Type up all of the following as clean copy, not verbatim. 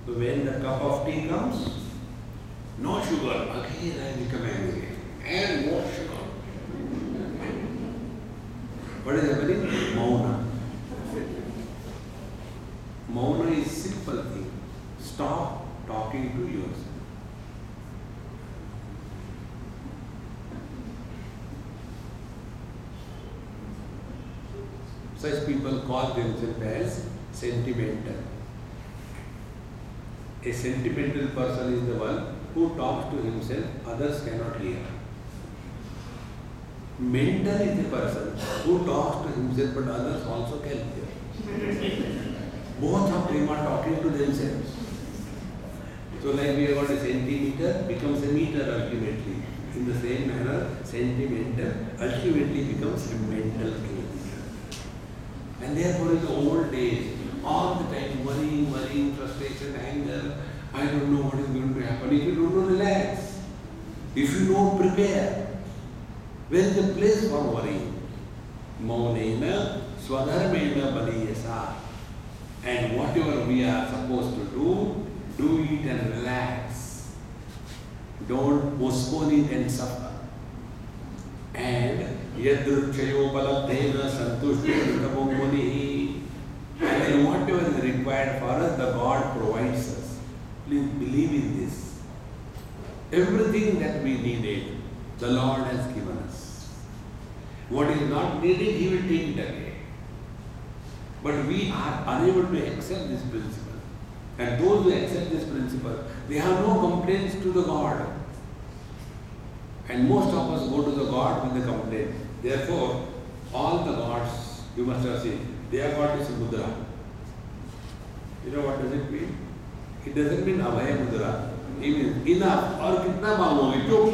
So when the cup of tea comes, no sugar, again I become angry. And more sugar. What is happening? Mauna. Mauna is simple thing. Stop talking to yourself. Such people call themselves as sentimental. A sentimental person is the one who talks to himself, others cannot hear. Mental is the person who talks to himself, but others also can hear. Both of them are talking to themselves. So like we have got a centimeter becomes a meter ultimately. In the same manner, sentimental ultimately becomes a mental case. And therefore in the old days, all the time worrying, frustration, anger, I don't know what is going to happen. If you don't know, relax. If you don't prepare, where is the place for worrying? Maunena swadharmena baliyasa. And whatever we are supposed to do it and relax. Don't postpone it and suffer. And yadruchayopalabdhena santushti muni. And then whatever is required for us, the God provides us. Please believe in this. Everything that we needed, the Lord has given us. What is not needed, He will take it away. But we are unable to accept this principle. And those who accept this principle, they have no complaints to the God. And most of us go to the God with the complaint. Therefore, all the gods, you must have seen, their God is mudra. You know what does it mean? It doesn't mean abhaya mudra. It means enough or kitna mangoge, chuk.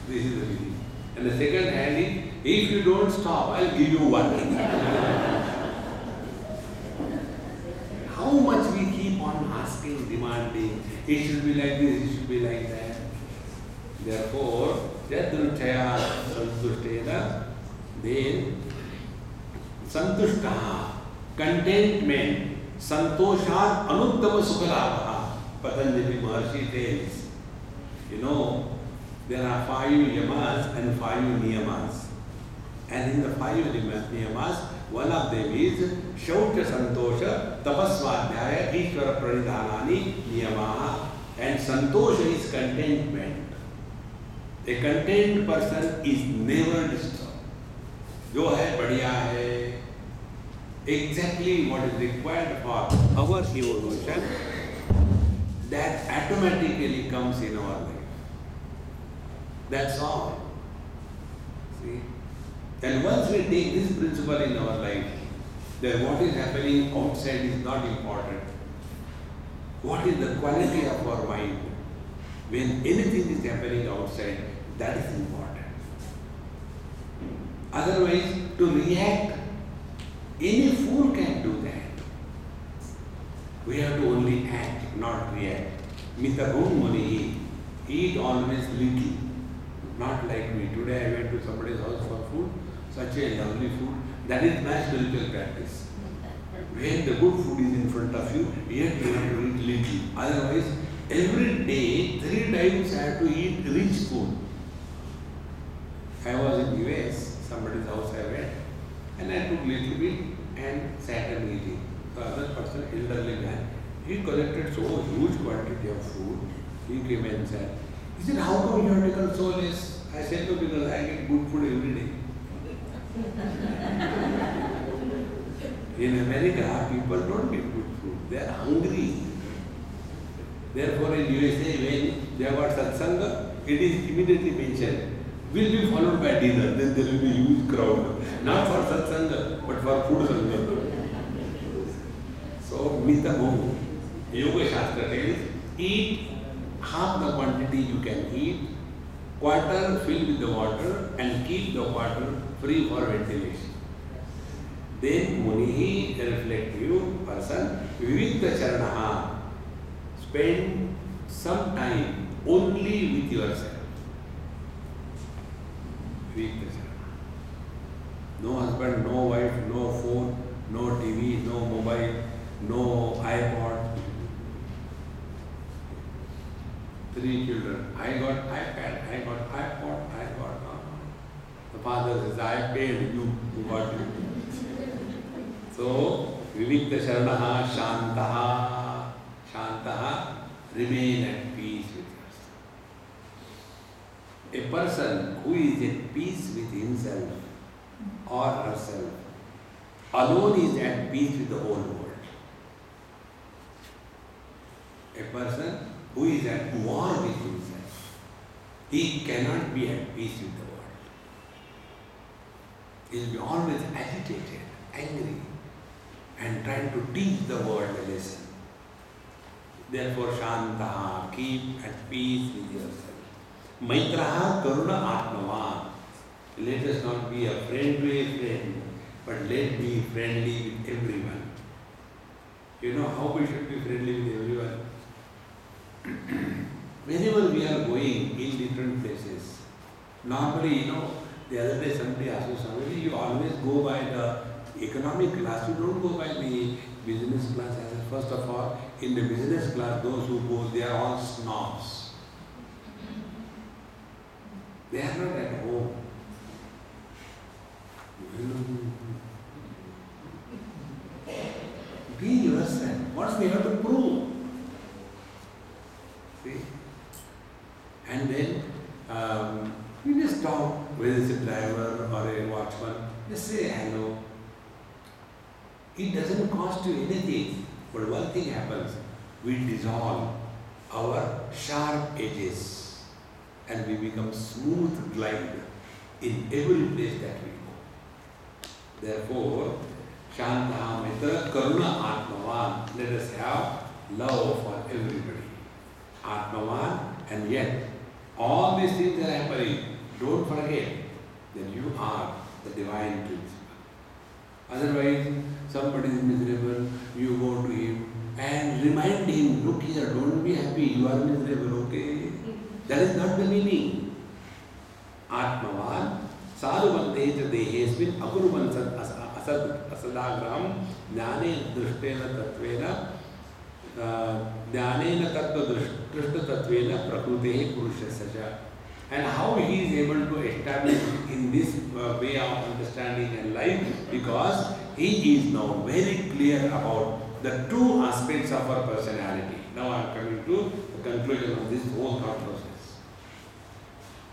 This is the meaning. And the second hand is, if you don't stop, I'll give you one. How much we keep on asking, demanding, it should be like this, it should be like that. Therefore, Jadruchaya Santushtena, then Santushtaha, contentment, Santoshat Anuttama Sukhalabha, Patanjali Maharshi tells. You know, there are 5 yamas and 5 niyamas. And in the 5 niyamas, one of them is Shaucha Santosha Tapasvadhyaya Ishvara Pranidhanani Niyamaha. And Santosha is contentment. A content person is never disturbed. Jo hai, badhiya hai. Exactly what is required for our evolution, that automatically comes in our life. That's all. See? And once we take this principle in our life, then what is happening outside is not important. What is the quality of our mind? When anything is happening outside, that is important. Otherwise, to react, any fool can do that. We have to only act, not react. Mitabhum muni, eat always little. Not like me. Today I went to somebody's house for food, such a lovely food. That is my spiritual practice. When the good food is in front of you, yet you have to eat little. Otherwise, every day, 3 times I have to eat rich food. I was in US, somebody's house I went, and I took little bit and sat and eating. The other person, elderly man, he collected so huge quantity of food. He came and said, he said, how come you have taken so less? I said, no, because I get good food every day. In America, people don't get good food. They are hungry. Therefore, in USA, when they have got satsanga, it is immediately mentioned, will be followed by dinner. Then there will be a huge crowd. Not for satsanga, but for food sanga. So, mitabhu, Yoga Shastra tells, eat half the quantity you can eat, quarter fill with the water and keep the water free for ventilation. Then Munihi, a reflective person, Vivikta Charanaha, spend some time only with yourself. Vivikta Charanaha. No husband, no wife, no phone, no TV, no mobile, no iPod. 3 children. I got iPad, I got iPod, I got. The father says, I paid, you got it. So, Vivikta Sharanaha Shantaha. Shantaha, remain at peace with yourself. A person who is at peace with himself or herself alone is at peace with the whole world. A person who is at war with himself, he cannot be at peace with the world. He will be always agitated, angry, and trying to teach the world a lesson. Therefore, Shantaha, keep at peace with yourself. Maitraha Karuna Atmavan. Let us not be a friend to a friend, but let be friendly with everyone. You know how we should be friendly with everyone? Whenever we are going in different places, normally, the other day somebody asked me, Swami, you always go by the economic class, you don't go by the business class. I said, first of all, in the business class, those who go, they are all snobs. They are not at home. Be yourself. What we have to prove? See? And then, we just talk, whether it's a driver or a watchman, just say hello. It doesn't cost you anything, but one thing happens, we dissolve our sharp edges and we become smooth glide in every place that we go. Therefore, Shantaha Mitra Karuna Atmavan, let us have love for everybody. Atmavan, and yet all these things are happening. Don't forget that you are the divine principle. Otherwise, somebody is miserable, you go to him and remind him, look here, don't be happy, you are miserable, okay? That is not the meaning. Atmavan, Sadhuvante Dehesmin Akuruvan Asadagram Jnane Drishtena Tatvena Jnanena Tattva Drishta Tatvena Prakrute Purusha Saja. And how he is able to establish in this way of understanding and life, because he is now very clear about the two aspects of our personality. Now I am coming to the conclusion of this whole thought process.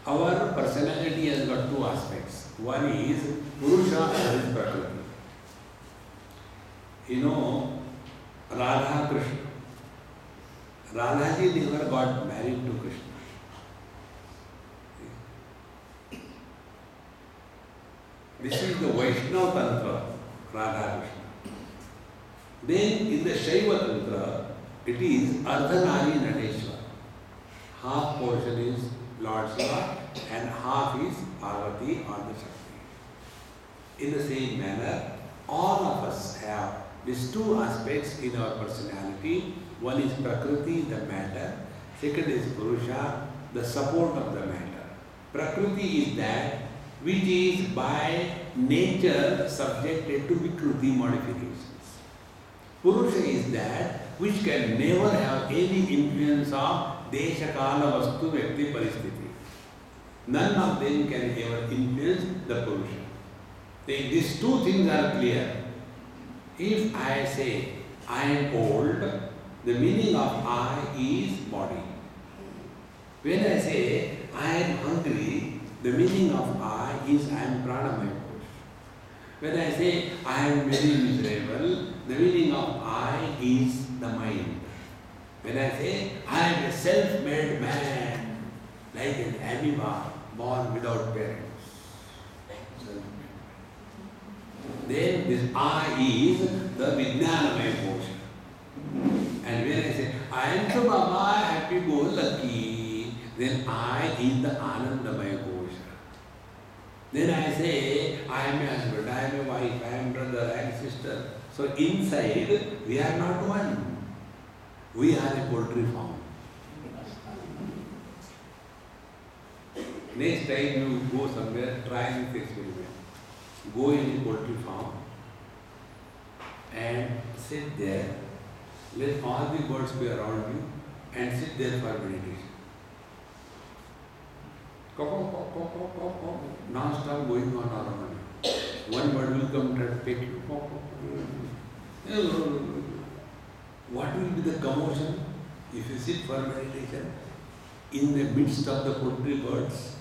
Our personality has got two aspects. One is Purusha and his Prakriti. Radha Krishna. Radhaji never got married to Krishna. This is the Vaishnava Tantra, Radha Krishna. Then in the Shaiva Tantra, it is Ardhanari Nateshwar. Half portion is Lord Shiva and half is Parvati or the Shakti. In the same manner, all of us have these two aspects in our personality. One is Prakriti, the matter. Second is Purusha, the support of the matter. Prakriti is that which is by nature subjected to Vikruti modifications. Purusha is that which can never have any influence of Desha Kala Vastu Vyakti Paristhiti. None of them can ever influence the Purusha. These two things are clear. If I say I am old, the meaning of I is body. When I say I am hungry, the meaning of I is I am pranamaya kosha. When I say I am very miserable, the meaning of I is the mind. When I say I am a self-made man, like an amoeba born without parents. Then this I is the Vijnanamaya kosha. And when I say I am the Baba, happy go lucky, then I is the Anandamaya kosha. Then I say, I am a husband, I am a wife, I am brother, I am sister. So inside, we are not one. We are a poultry farm. Next time you go somewhere, try this experiment. Go in a poultry farm and sit there. Let all the birds be around you and sit there for meditation. Non-stop going on around you. One bird will come try to pick you. What will be the commotion if you sit for meditation in the midst of the poultry birds?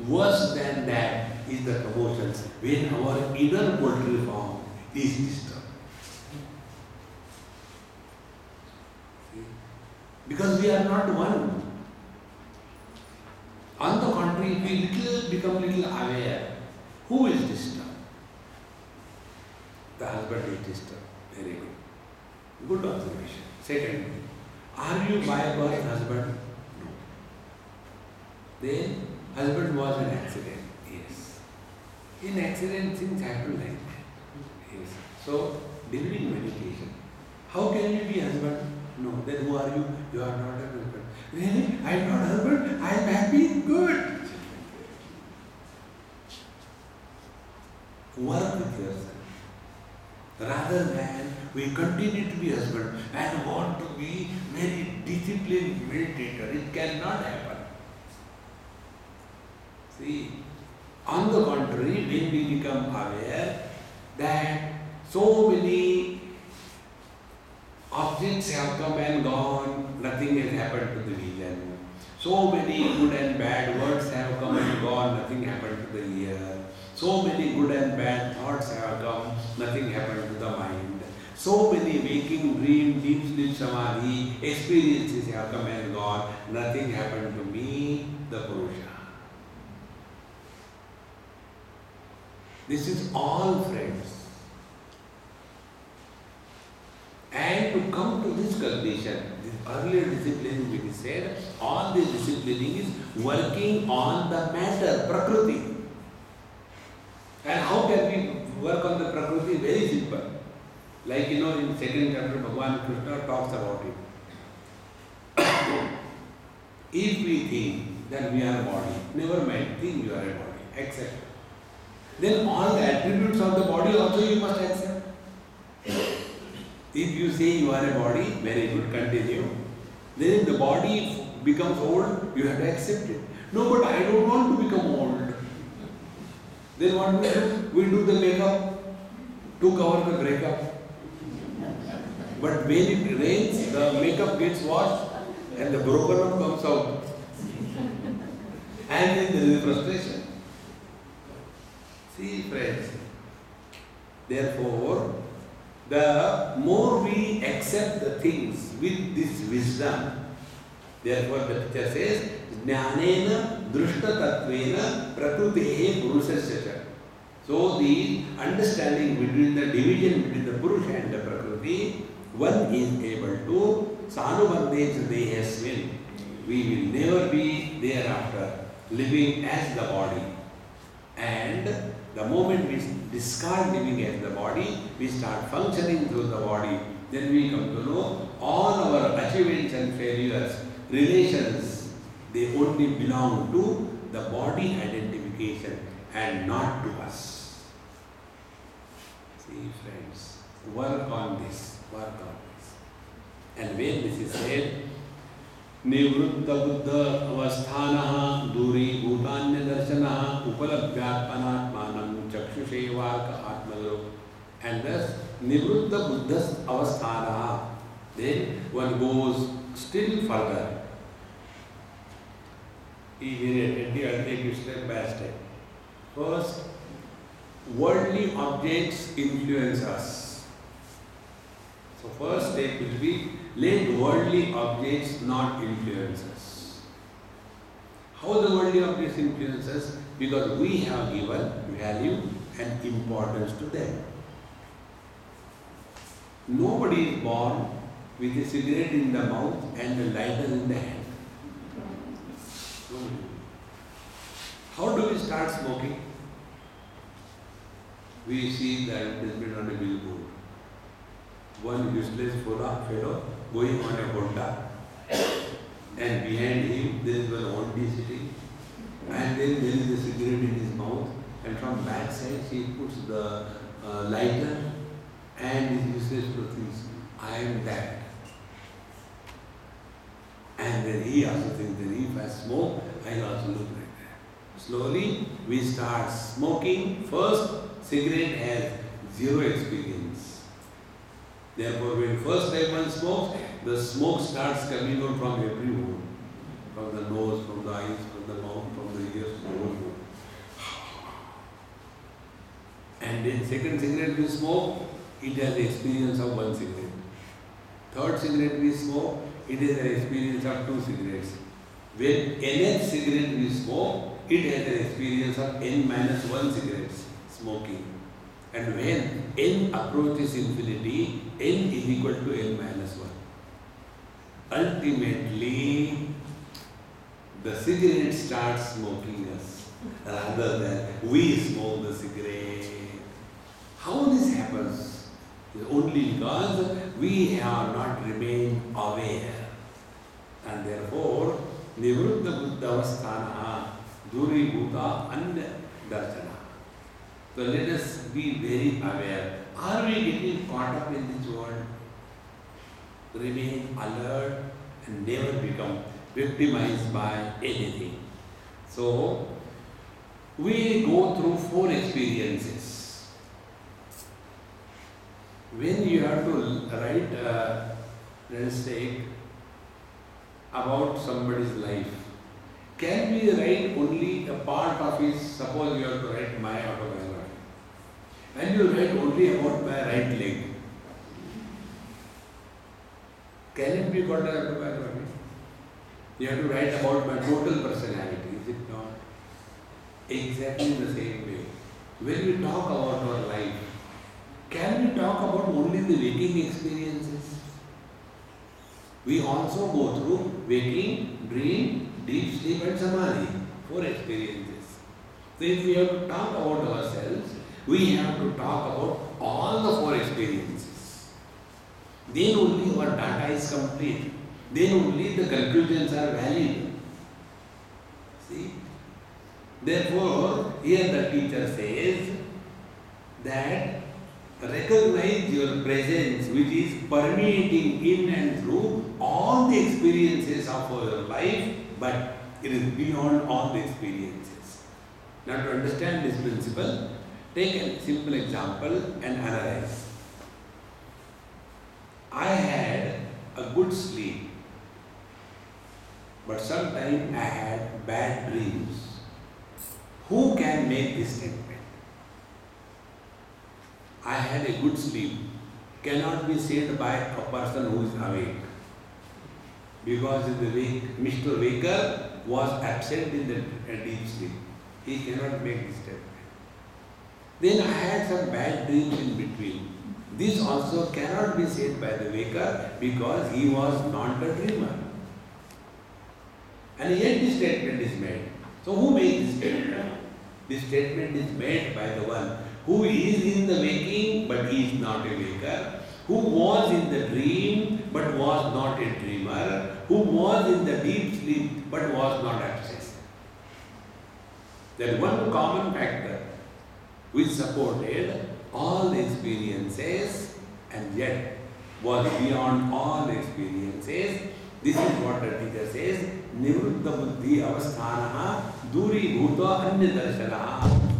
Worse than that is the commotion when our inner poultry form is disturbed. Because we are not one. On the contrary, we become little aware. Who is disturbed? The husband is disturbed. Very good. Good observation. Second, are you by birth husband? No. Then, husband was in accident. Yes. In accident, things happen like that. Yes. So, during meditation, how can you be husband? No. Then who are you? You are not a husband. Really? I am not husband? I am happy? Good. Work with yourself. Rather than we continue to be husband and want to be very disciplined meditator. It cannot happen. See, on the contrary, when we become aware that so many objects have come and gone, nothing has happened to the vision. So many good and bad words have come and gone, nothing happened to the ear. So many good and bad thoughts have come, nothing happened to the mind. So many waking, dream, deep sleep, samadhi, experiences have come and gone, nothing happened to me, the Purusha. This is all, friends. And to come to this condition, this earlier discipline we said, all this disciplining is working on the matter, Prakriti. And how can we work on the Prakriti? Very simple. Like in second chapter, Bhagavan Krishna talks about it. If we think that we are a body, never mind, think you are a body, accept. Then all the attributes of the body also you must accept. If you say you are a body, very good, continue. Then if the body becomes old, you have to accept it. No, but I don't want to become old. Then what we do? We do the makeup to cover the breakup. But when it rains, the makeup gets washed and the broken up comes out. And then there is frustration. See, friends, therefore, the more we accept the things with this wisdom, therefore the teacher says, Jnanena drushta tattvena prakrutehe purusasya. So the understanding between the division between the Purusha and the Prakriti, one is able to sanubandhe dehasmin. We will never be thereafter living as the body. And the moment we discard living as the body, we start functioning through the body, then we come to know all our achievements and failures, relations, they only belong to the body identification and not to us. See, friends, work on this, work on this. And when this is said, Nivrutta Buddha avasthanaha duri bhutanya darshanaha upalabhyatmanatmanam chakshusevaka atmadru. And thus, Nivrutta Buddha's avasthanaha. Then one goes still further. I'll take you step by step. First, worldly objects influence us. So first step will be, let worldly objects not influence us. How the worldly objects influence us? Because we have given value and importance to them. Nobody is born with a cigarette in the mouth and a lighter in the hand. How do we start smoking? We see the advertisement on a billboard. One useless fellow going on a Honda, and behind him there is one auntie sitting, and then there is a cigarette in his mouth, and from back side she puts the lighter and is useless to things. I am that. And then he also thinks that if I smoke, I also look like that. Slowly we start smoking. First, cigarette has zero experience. Therefore, when first time one smokes, the smoke starts coming out from everywhere. From the nose, from the eyes, from the mouth, from the ears, from the whole body. And then second cigarette we smoke, it has the experience of one cigarette. Third cigarette we smoke, it has an experience of two cigarettes. When nth cigarette we smoke, it has an experience of n-1 cigarettes smoking. And when n approaches infinity, n is equal to n-1. Ultimately, the cigarette starts smoking us rather than we smoke the cigarette. How this happens is only because we have not remained aware. And therefore, Nivruddha Buddhavasthana Duri Bhuta and Darshana. So let us be very aware. Are we getting caught up in this world? Remain alert and never become victimized by anything. So, we go through 4 experiences. When you have to write, let us take, about somebody's life, can we write only a part of his? Suppose you have to write my autobiography, and you write only about my right leg. Can it be called an autobiography? You have to write about my total personality, is it not? Exactly the same way. When we talk about our life, can we talk about only the waking experiences? We also go through waking, dream, deep sleep and samadhi, 4 experiences. So if we have to talk about ourselves, we have to talk about all the 4 experiences. Then only our data is complete. Then only the conclusions are valid. See? Therefore, here the teacher says that recognize your presence which is permeating in and through all the experiences of your life, but it is beyond all the experiences. Now to understand this principle, take a simple example and analyze. I had a good sleep, but sometimes I had bad dreams. Who can make this statement? I had a good sleep cannot be said by a person who is awake, because Mr. Waker was absent in the deep sleep. He cannot make this statement. Then I had some bad dreams in between. This also cannot be said by the waker because he was not a dreamer. And yet this statement is made. So who made this statement? This statement is made by the one who is in the waking but he is not a waker, who was in the dream but was not a dreamer, who was in the deep sleep but was not absent. That one common factor which supported all experiences and yet was beyond all experiences. This is what the teacher says, Nivruddha Buddhi Avasthanaha Duri Bhuta Anya Darshanaha.